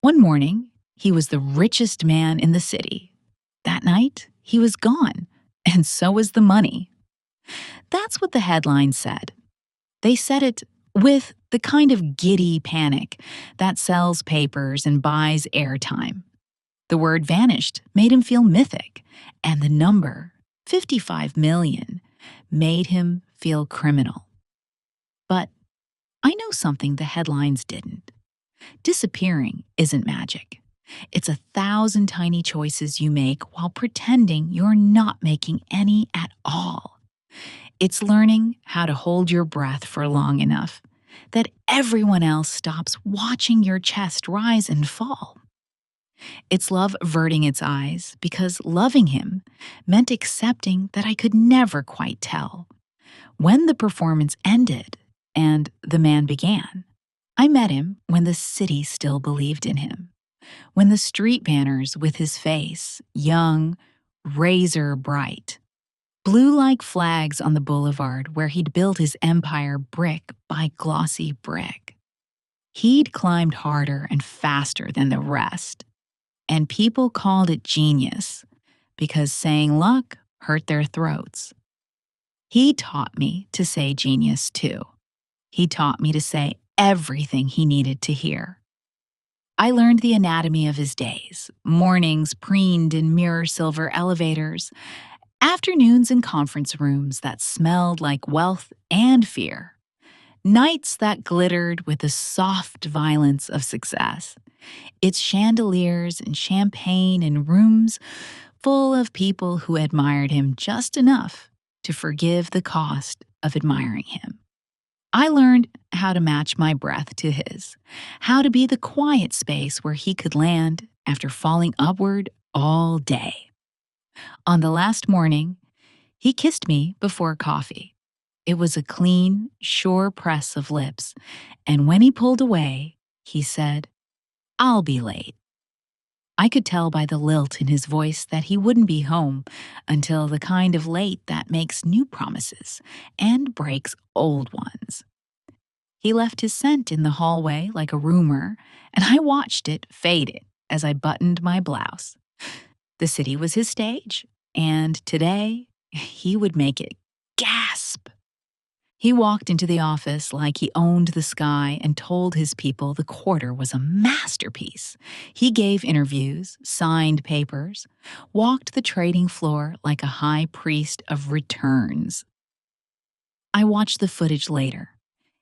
One morning, he was the richest man in the city. That night, he was gone, and so was the money. That's what the headline said. They said it with the kind of giddy panic that sells papers and buys airtime. The word vanished made him feel mythic, and the number, 55 million, made him feel criminal. But I know something the headlines didn't. Disappearing isn't magic. It's 1,000 tiny choices you make while pretending you're not making any at all. It's learning how to hold your breath for long enough that everyone else stops watching your chest rise and fall. It's love averting its eyes because loving him meant accepting that I could never quite tell. When the performance ended and the man began, I met him when the city still believed in him. When the street banners with his face, young, razor bright, blew like flags on the boulevard where he'd built his empire brick by glossy brick. He'd climbed harder and faster than the rest, and people called it genius because saying luck hurt their throats. He taught me to say genius too. He taught me to say everything he needed to hear. I learned the anatomy of his days, mornings preened in mirror silver elevators, afternoons in conference rooms that smelled like wealth and fear, nights that glittered with the soft violence of success, its chandeliers and champagne and rooms full of people who admired him just enough to forgive the cost of admiring him. I learned how to match my breath to his, how to be the quiet space where he could land after falling upward all day. On the last morning, he kissed me before coffee. It was a clean, sure press of lips, and when he pulled away, he said, "I'll be late." I could tell by the lilt in his voice that he wouldn't be home until the kind of late that makes new promises and breaks old ones. He left his scent in the hallway like a rumor, and I watched it fade as I buttoned my blouse. The city was his stage, and today he would make it gasp. He walked into the office like he owned the sky and told his people the quarter was a masterpiece. He gave interviews, signed papers, walked the trading floor like a high priest of returns. I watched the footage later.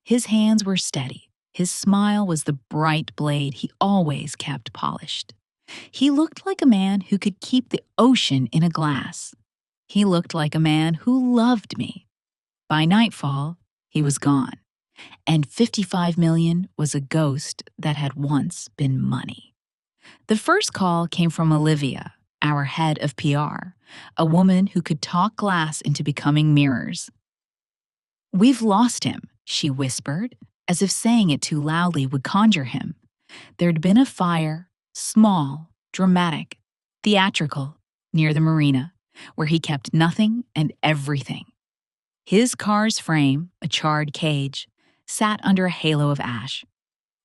His hands were steady. His smile was the bright blade he always kept polished. He looked like a man who could keep the ocean in a glass. He looked like a man who loved me. By nightfall, he was gone, and 55 million was a ghost that had once been money. The first call came from Olivia, our head of PR, a woman who could talk glass into becoming mirrors. "We've lost him," she whispered, as if saying it too loudly would conjure him. There'd been a fire, small, dramatic, theatrical, near the marina, where he kept nothing and everything. His car's frame, a charred cage, sat under a halo of ash.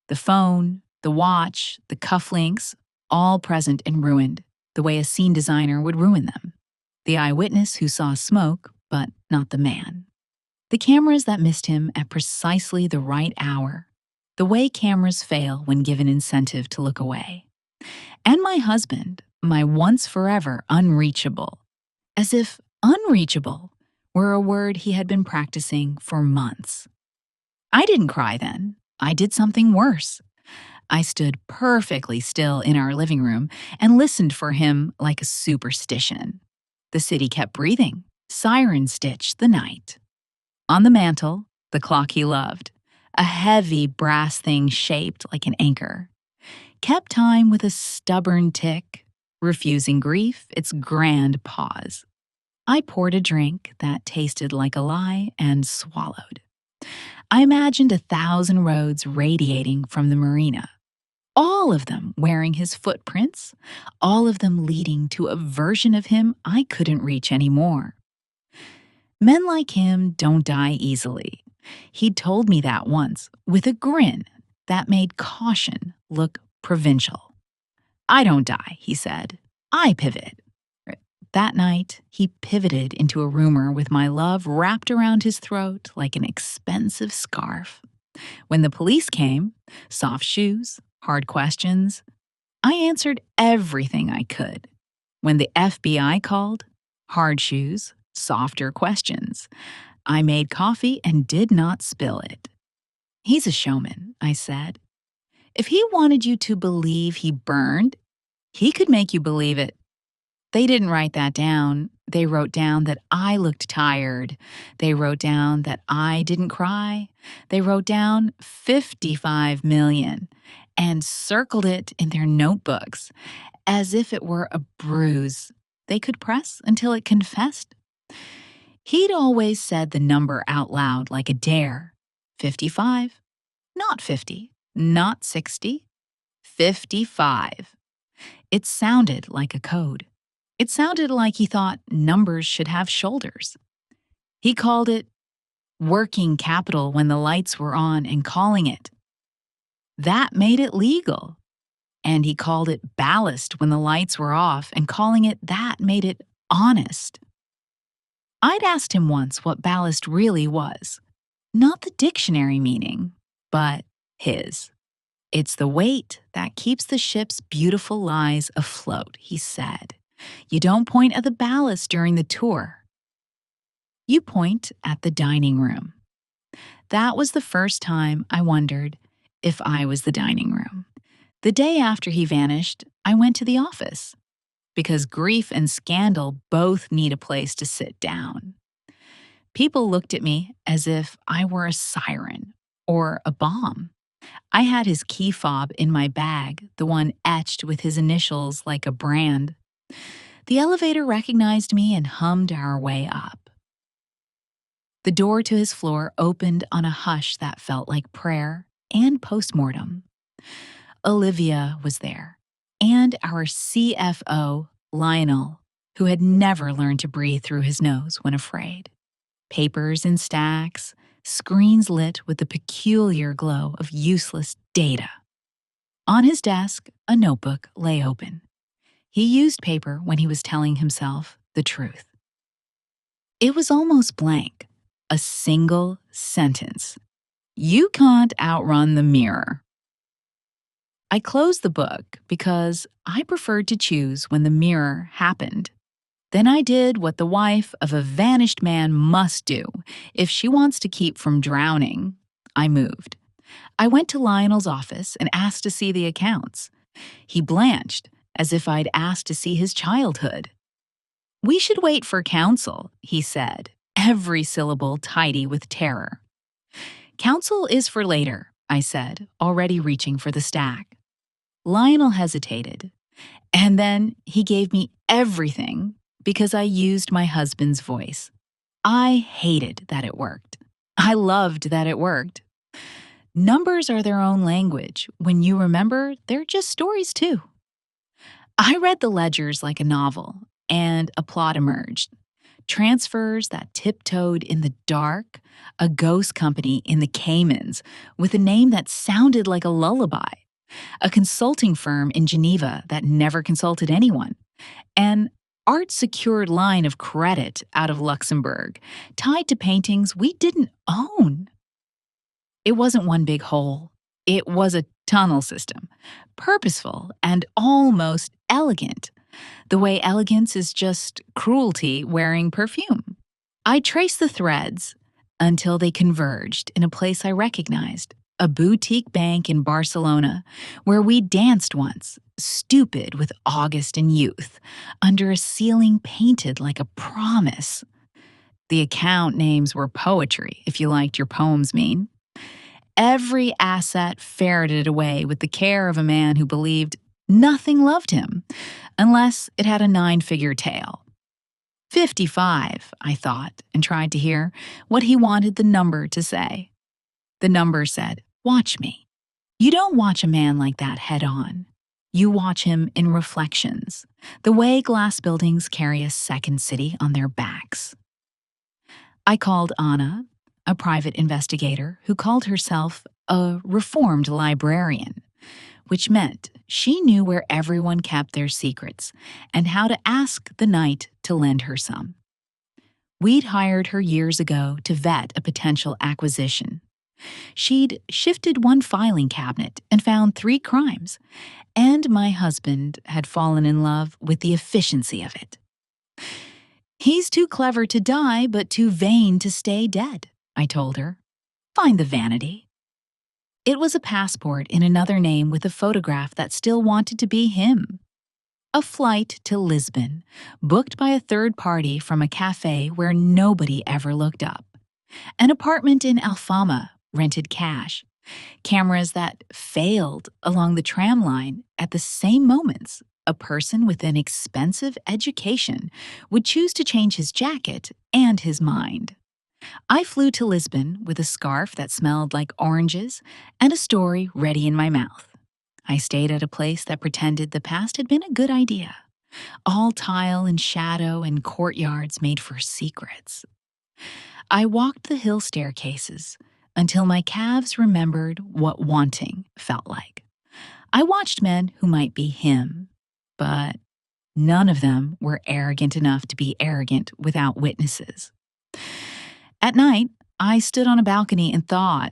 The phone, the watch, the cufflinks, all present and ruined, the way a scene designer would ruin them. The eyewitness who saw smoke, but not the man. The cameras that missed him at precisely the right hour. The way cameras fail when given incentive to look away. And my husband, my once forever unreachable. As if unreachable were a word he had been practicing for months. I didn't cry then. I did something worse. I stood perfectly still in our living room and listened for him like a superstition. The city kept breathing. Siren stitched the night. On the mantel, the clock he loved, a heavy brass thing shaped like an anchor, kept time with a stubborn tick, refusing grief its grand pause. I poured a drink that tasted like a lie and swallowed. I imagined 1,000 roads radiating from the marina, all of them wearing his footprints, all of them leading to a version of him I couldn't reach anymore. Men like him don't die easily. He'd told me that once, with a grin that made caution look provincial. I don't die, he said. I pivot. That night, he pivoted into a rumor with my love wrapped around his throat like an expensive scarf. When the police came, soft shoes, hard questions, I answered everything I could. When the FBI called, hard shoes, softer questions. I made coffee and did not spill it. He's a showman, I said. If he wanted you to believe he burned, he could make you believe it. They didn't write that down. They wrote down that I looked tired. They wrote down that I didn't cry. They wrote down 55 million and circled it in their notebooks as if it were a bruise they could press until it confessed. He'd always said the number out loud like a dare. 55, not 50, not 60, 55. It sounded like a code. It sounded like he thought numbers should have shoulders. He called it working capital when the lights were on and calling it. That made it legal. And he called it ballast when the lights were off and calling it that made it honest. I'd asked him once what ballast really was. Not the dictionary meaning, but his. It's the weight that keeps the ship's beautiful lies afloat, he said. You don't point at the ballast during the tour. You point at the dining room. That was the first time I wondered if I was the dining room. The day after he vanished, I went to the office because grief and scandal both need a place to sit down. People looked at me as if I were a siren or a bomb. I had his key fob in my bag, the one etched with his initials like a brand. The elevator recognized me and hummed our way up. The door to his floor opened on a hush that felt like prayer and postmortem. Olivia was there, and our CFO, Lionel, who had never learned to breathe through his nose when afraid. Papers in stacks, screens lit with the peculiar glow of useless data. On his desk, a notebook lay open. He used paper when he was telling himself the truth. It was almost blank, a single sentence. You can't outrun the mirror. I closed the book because I preferred to choose when the mirror happened. Then I did what the wife of a vanished man must do if she wants to keep from drowning. I moved. I went to Lionel's office and asked to see the accounts. He blanched, as if I'd asked to see his childhood. We should wait for counsel, he said, every syllable tidy with terror. Counsel is for later, I said, already reaching for the stack. Lionel hesitated, and then he gave me everything because I used my husband's voice. I hated that it worked. I loved that it worked. Numbers are their own language. When you remember, they're just stories too. I read the ledgers like a novel, and a plot emerged. Transfers that tiptoed in the dark, a ghost company in the Caymans with a name that sounded like a lullaby, a consulting firm in Geneva that never consulted anyone, an art-secured line of credit out of Luxembourg tied to paintings we didn't own. It wasn't one big hole. It was a tunnel system, purposeful and almost elegant, the way elegance is just cruelty wearing perfume. I traced the threads until they converged in a place I recognized, a boutique bank in Barcelona where we danced once, stupid with August and youth, under a ceiling painted like a promise. The account names were poetry, if you liked your poems mean. Every asset ferreted away with the care of a man who believed nothing loved him, unless it had a 9-figure tail. 55, I thought, and tried to hear what he wanted the number to say. The number said, watch me. You don't watch a man like that head on. You watch him in reflections, the way glass buildings carry a second city on their backs. I called Anna, a private investigator who called herself a reformed librarian. which meant she knew where everyone kept their secrets and how to ask the knight to lend her some. We'd hired her years ago to vet a potential acquisition. She'd shifted one filing cabinet and found 3 crimes, and my husband had fallen in love with the efficiency of it. "He's too clever to die, but too vain to stay dead," I told her. "Find the vanity." It was a passport in another name with a photograph that still wanted to be him. A flight to Lisbon, booked by a third party from a cafe where nobody ever looked up. An apartment in Alfama, rented cash. Cameras that failed along the tram line at the same moments a person with an expensive education would choose to change his jacket and his mind. I flew to Lisbon with a scarf that smelled like oranges and a story ready in my mouth. I stayed at a place that pretended the past had been a good idea. All tile and shadow and courtyards made for secrets. I walked the hill staircases until my calves remembered what wanting felt like. I watched men who might be him, but none of them were arrogant enough to be arrogant without witnesses. At night, I stood on a balcony and thought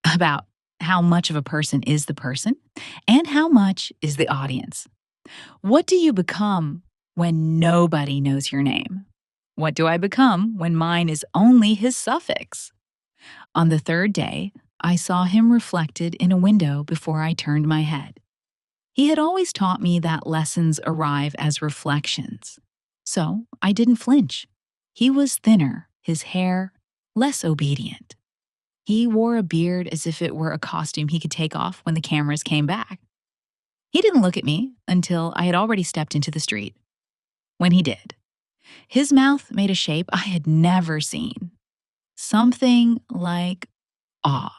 about how much of a person is the person and how much is the audience. What do you become when nobody knows your name? What do I become when mine is only his suffix? On the 3rd day, I saw him reflected in a window before I turned my head. He had always taught me that lessons arrive as reflections. So I didn't flinch. He was thinner, his hair less obedient. He wore a beard as if it were a costume he could take off when the cameras came back. He didn't look at me until I had already stepped into the street. When he did, his mouth made a shape I had never seen. Something like awe,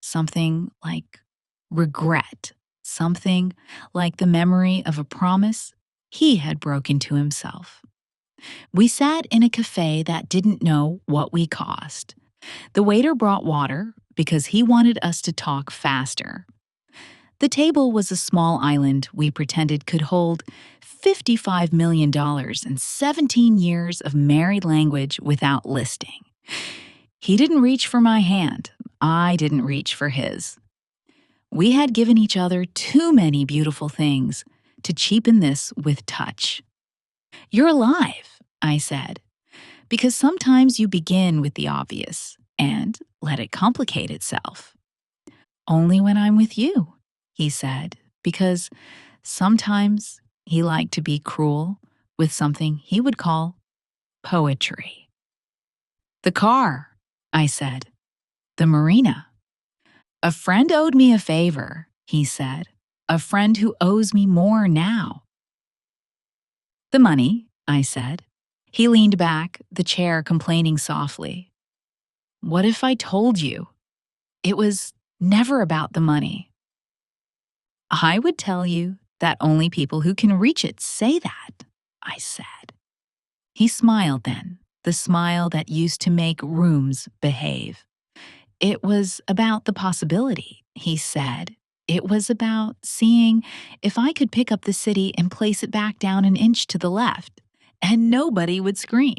something like regret, something like the memory of a promise he had broken to himself. We sat in a cafe that didn't know what we cost. The waiter brought water because he wanted us to talk faster. The table was a small island we pretended could hold $55 million and 17 years of married language without listing. He didn't reach for my hand. I didn't reach for his. We had given each other too many beautiful things to cheapen this with touch. "You're alive," I said, "because sometimes you begin with the obvious and let it complicate itself." "Only when I'm with you," he said, because sometimes he liked to be cruel with something he would call poetry. "The car," I said. "The marina." "A friend owed me a favor," he said. "A friend who owes me more now." "The money," I said. He leaned back, the chair complaining softly. "What if I told you? It was never about the money." "I would tell you that only people who can reach it say that," I said. He smiled then, the smile that used to make rooms behave. "It was about the possibility," he said. "It was about seeing if I could pick up the city and place it back down an inch to the left, and nobody would scream."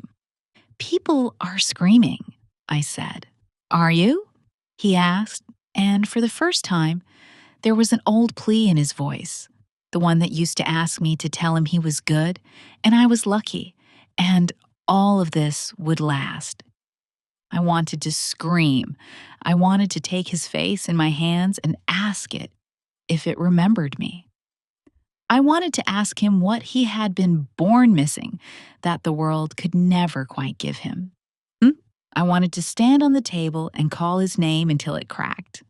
"People are screaming," I said. "Are you?" he asked, and for the first time, there was an old plea in his voice, the one that used to ask me to tell him he was good, and I was lucky, and all of this would last. I wanted to scream. I wanted to take his face in my hands and ask it if it remembered me. I wanted to ask him what he had been born missing that the world could never quite give him. I wanted to stand on the table and call his name until it cracked.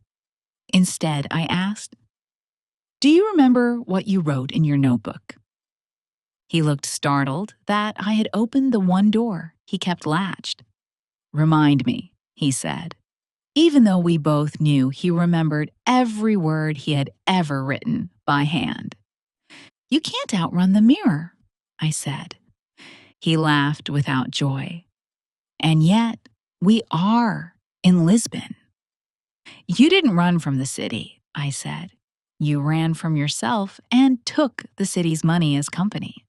Instead, I asked, "Do you remember what you wrote in your notebook?" He looked startled that I had opened the one door he kept latched. "Remind me," he said, even though we both knew he remembered every word he had ever written by hand. "You can't outrun the mirror," I said. He laughed without joy. "And yet, we are in Lisbon." "You didn't run from the city," I said. You ran from yourself and took the city's money as company.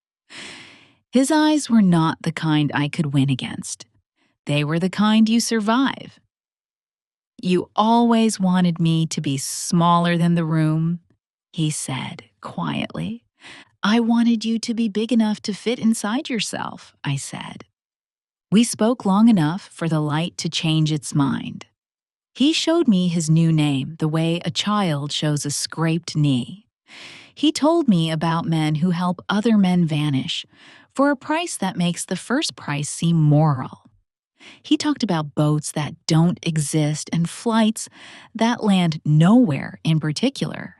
His eyes were not the kind I could win against. They were the kind you survive. You always wanted me to be smaller than the room, he said quietly. I wanted you to be big enough to fit inside yourself, I said. We spoke long enough for the light to change its mind. He showed me his new name the way a child shows a scraped knee. He told me about men who help other men vanish for a price that makes the first price seem moral. He talked about boats that don't exist and flights that land nowhere in particular.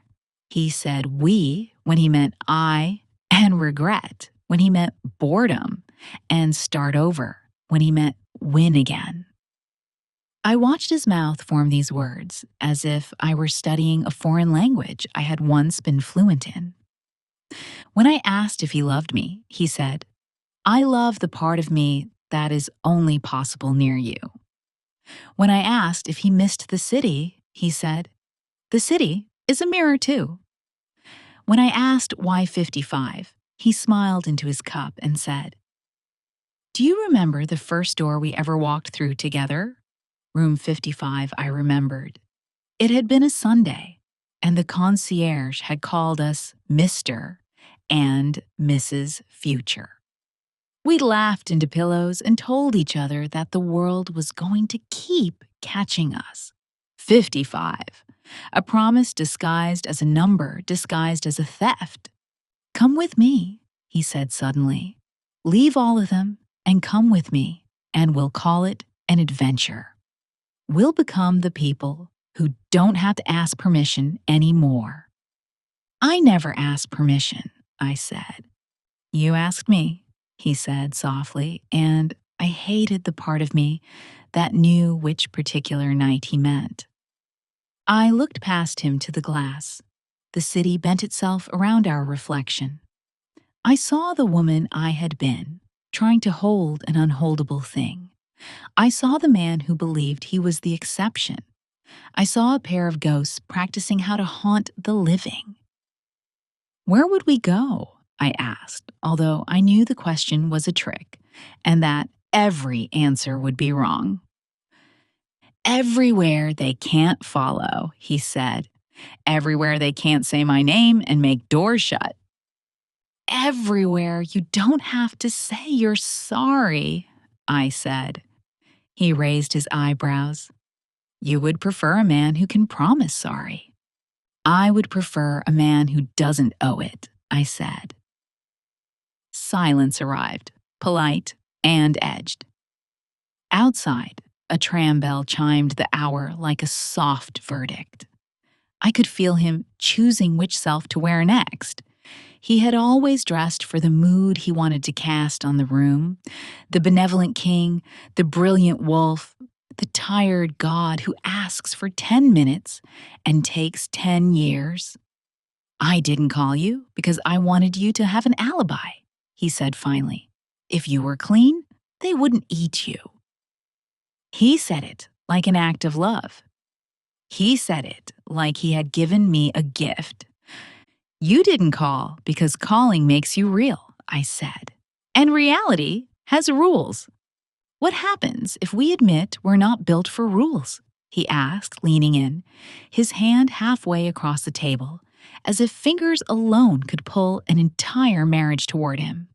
He said we when he meant I, and regret when he meant boredom, and start over when he meant win again. I watched his mouth form these words as if I were studying a foreign language I had once been fluent in. When I asked if he loved me, he said, I love the part of me that is only possible near you. When I asked if he missed the city, he said, the city is a mirror too. When I asked why 55, he smiled into his cup and said, do you remember the first door we ever walked through together? Room 55, I remembered. It had been a Sunday, and the concierge had called us Mr. and Mrs. Future. We laughed into pillows and told each other that the world was going to keep catching us. 55, a promise disguised as a number, disguised as a theft. Come with me, he said suddenly. Leave all of them and come with me, and we'll call it an adventure. We'll become the people who don't have to ask permission anymore. I never asked permission, I said. You asked me, he said softly, and I hated the part of me that knew which particular night he meant. I looked past him to the glass. The city bent itself around our reflection. I saw the woman I had been, trying to hold an unholdable thing. I saw the man who believed he was the exception. I saw a pair of ghosts practicing how to haunt the living. Where would we go? I asked, although I knew the question was a trick and that every answer would be wrong. Everywhere they can't follow, he said. Everywhere they can't say my name and make doors shut. Everywhere you don't have to say you're sorry, I said. He raised his eyebrows. You would prefer a man who can promise sorry. I would prefer a man who doesn't owe it, I said. Silence arrived, polite and edged. Outside, a tram bell chimed the hour like a soft verdict. I could feel him choosing which self to wear next. He had always dressed for the mood he wanted to cast on the room, the benevolent king, the brilliant wolf, the tired god who asks for 10 minutes and takes 10 years. I didn't call you because I wanted you to have an alibi, he said finally. If you were clean, they wouldn't eat you. He said it like an act of love. He said it like he had given me a gift. You didn't call because calling makes you real, I said. And reality has rules. What happens if we admit we're not built for rules? He asked, leaning in, his hand halfway across the table, as if fingers alone could pull an entire marriage toward him.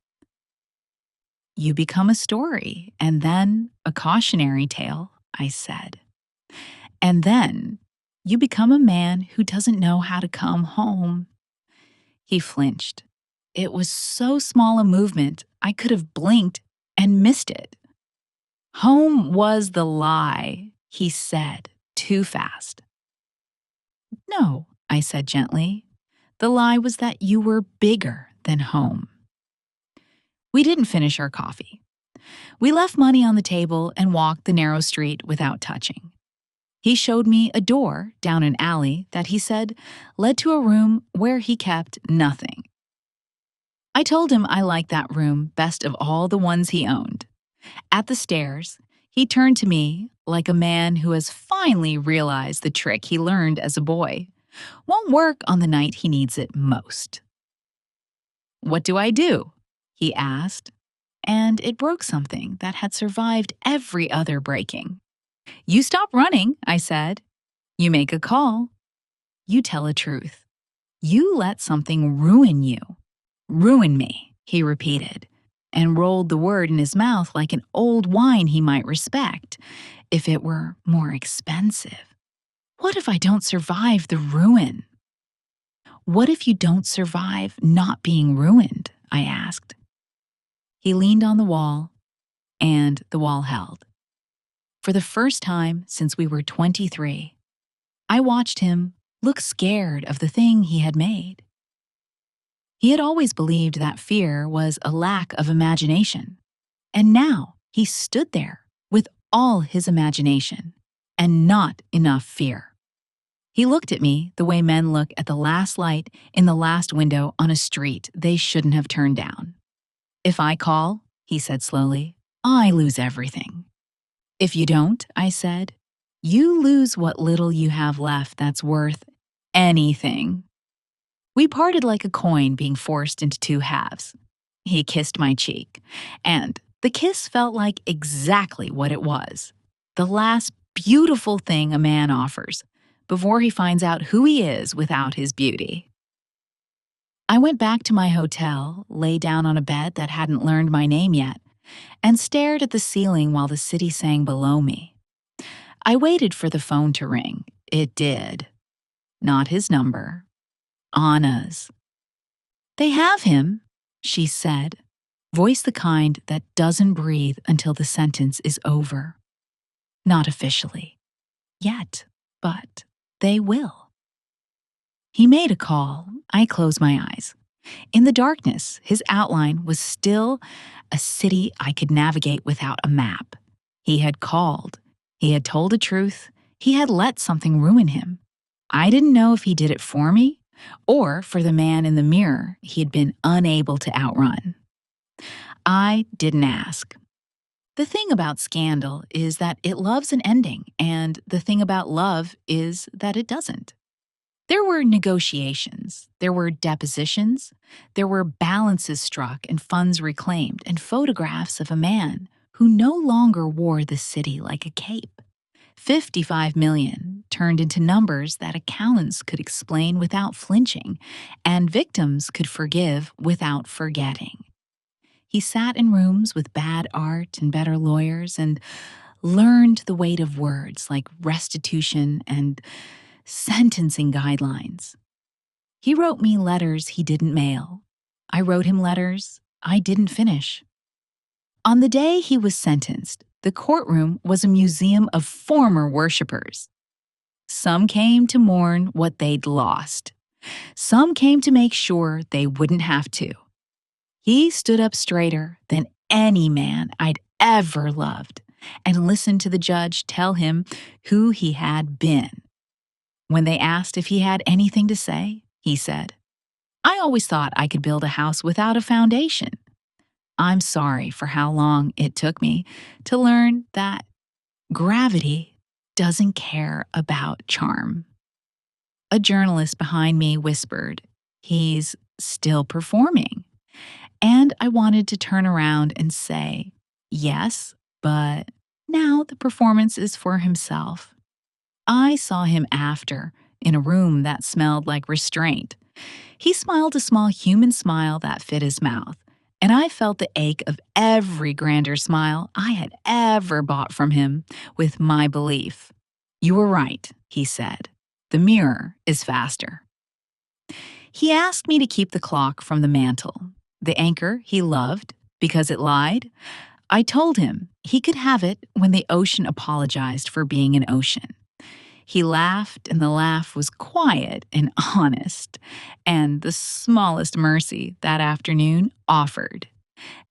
You become a story, and then a cautionary tale, I said. And then you become a man who doesn't know how to come home. He flinched. It was so small a movement, I could have blinked and missed it. Home was the lie, he said, too fast. No, I said gently. The lie was that you were bigger than home. We didn't finish our coffee. We left money on the table and walked the narrow street without touching. He showed me a door down an alley that he said led to a room where he kept nothing. I told him I liked that room best of all the ones he owned. At the stairs, he turned to me like a man who has finally realized the trick he learned as a boy. won't work on the night he needs it most. What do I do? He asked, and it broke something that had survived every other breaking. You stop running, I said. You make a call. You tell a truth. You let something ruin you. Ruin me, he repeated, and rolled the word in his mouth like an old wine he might respect if it were more expensive. What if I don't survive the ruin? What if you don't survive not being ruined? I asked. He leaned on the wall, and the wall held. For the first time since we were 23, I watched him look scared of the thing he had made. He had always believed that fear was a lack of imagination, and now he stood there with all his imagination and not enough fear. He looked at me the way men look at the last light in the last window on a street they shouldn't have turned down. If I call, he said slowly, I lose everything. If you don't, I said, you lose what little you have left that's worth anything. We parted like a coin being forced into two halves. He kissed my cheek, and the kiss felt like exactly what it was, the last beautiful thing a man offers before he finds out who he is without his beauty. I went back to my hotel, lay down on a bed that hadn't learned my name yet, and stared at the ceiling while the city sang below me. I waited for the phone to ring. It did. Not his number. Anna's. They have him, she said, voice the kind that doesn't breathe until the sentence is over. Not officially. Yet, but they will. He made a call. I closed my eyes. In the darkness, his outline was still a city I could navigate without a map. He had called. He had told the truth. He had let something ruin him. I didn't know if he did it for me or for the man in the mirror he had been unable to outrun. I didn't ask. The thing about Scandal is that it loves an ending, and the thing about love is that it doesn't. There were negotiations, there were depositions, there were balances struck and funds reclaimed, and photographs of a man who no longer wore the city like a cape. 55 million turned into numbers that accountants could explain without flinching, and victims could forgive without forgetting. He sat in rooms with bad art and better lawyers and learned the weight of words like restitution and sentencing guidelines. He wrote me letters he didn't mail. I wrote him letters I didn't finish. On the day he was sentenced, the courtroom was a museum of former worshipers. Some came to mourn what they'd lost. Some came to make sure they wouldn't have to. He stood up straighter than any man I'd ever loved and listened to the judge tell him who he had been. When they asked if he had anything to say, he said, I always thought I could build a house without a foundation. I'm sorry for how long it took me to learn that gravity doesn't care about charm. A journalist behind me whispered, he's still performing. And I wanted to turn around and say, yes, but now the performance is for himself. I saw him after, in a room that smelled like restraint. He smiled a small human smile that fit his mouth, and I felt the ache of every grander smile I had ever bought from him with my belief. You were right, he said. The mirror is faster. He asked me to keep the clock from the mantel, the anchor he loved because it lied. I told him he could have it when the ocean apologized for being an ocean. He laughed, and the laugh was quiet and honest, and the smallest mercy that afternoon offered.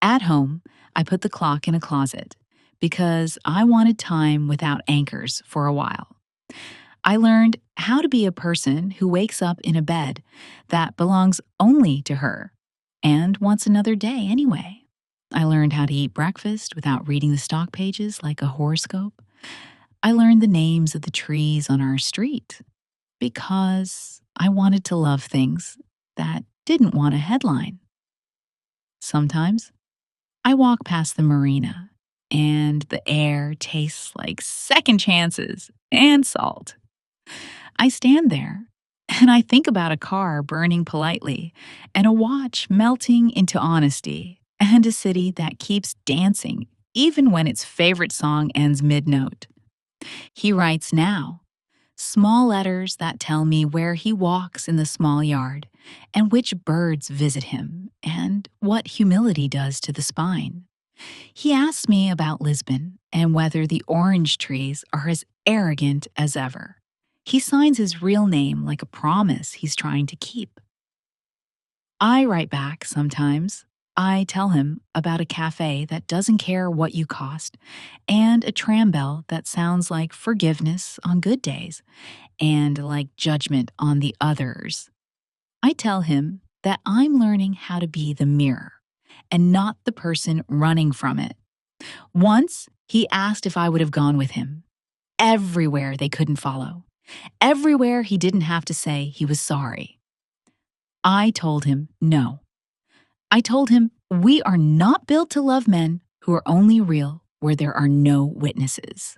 At home, I put the clock in a closet because I wanted time without anchors for a while. I learned how to be a person who wakes up in a bed that belongs only to her and wants another day anyway. I learned how to eat breakfast without reading the stock pages like a horoscope. I learned the names of the trees on our street. Because I wanted to love things that didn't want a headline. Sometimes I walk past the marina and the air tastes like second chances and salt. I stand there and I think about a car burning politely and a watch melting into honesty and a city that keeps dancing even when its favorite song ends mid note. He writes now, small letters that tell me where he walks in the small yard and which birds visit him and what humility does to the spine. He asks me about Lisbon and whether the orange trees are as arrogant as ever. He signs his real name like a promise he's trying to keep. I write back sometimes. I tell him about a cafe that doesn't care what you cost and a tram bell that sounds like forgiveness on good days and like judgment on the others. I tell him that I'm learning how to be the mirror and not the person running from it. Once, he asked if I would have gone with him. Everywhere they couldn't follow. Everywhere he didn't have to say he was sorry. I told him no. I told him we are not built to love men who are only real where there are no witnesses.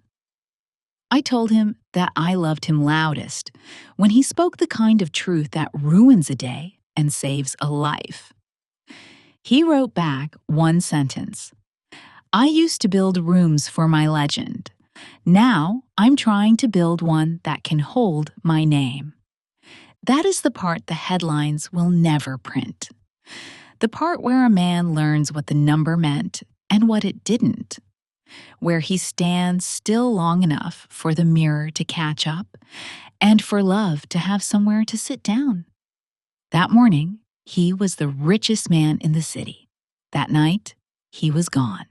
I told him that I loved him loudest when he spoke the kind of truth that ruins a day and saves a life. He wrote back one sentence. I used to build rooms for my legend. Now I'm trying to build one that can hold my name. That is the part the headlines will never print. The part where a man learns what the number meant and what it didn't. Where he stands still long enough for the mirror to catch up and for love to have somewhere to sit down. That morning, he was the richest man in the city. That night, he was gone.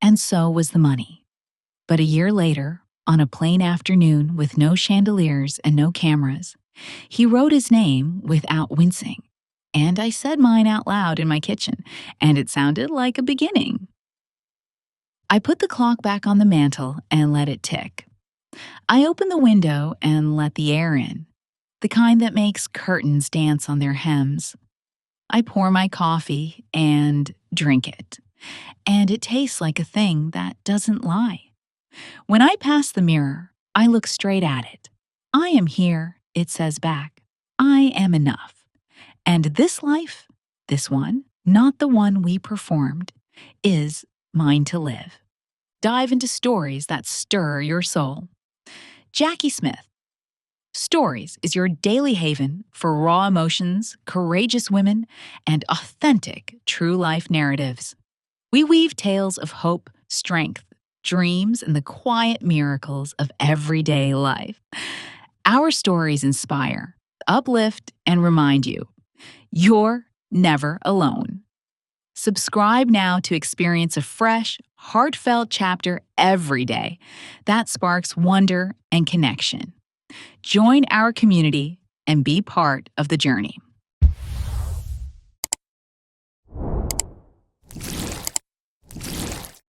And so was the money. But a year later, on a plain afternoon with no chandeliers and no cameras, he wrote his name without wincing. And I said mine out loud in my kitchen, and it sounded like a beginning. I put the clock back on the mantel and let it tick. I opened the window and let the air in, the kind that makes curtains dance on their hems. I pour my coffee and drink it, and it tastes like a thing that doesn't lie. When I pass the mirror, I look straight at it. I am here, it says back. I am enough. And this life, this one, not the one we performed, is mine to live. Dive into stories that stir your soul. Jackie Smith. Stories is your daily haven for raw emotions, courageous women, and authentic true life narratives. We weave tales of hope, strength, dreams, and the quiet miracles of everyday life. Our stories inspire, uplift, and remind you you're never alone. Subscribe now to experience a fresh, heartfelt chapter every day that sparks wonder and connection. Join our community and be part of the journey.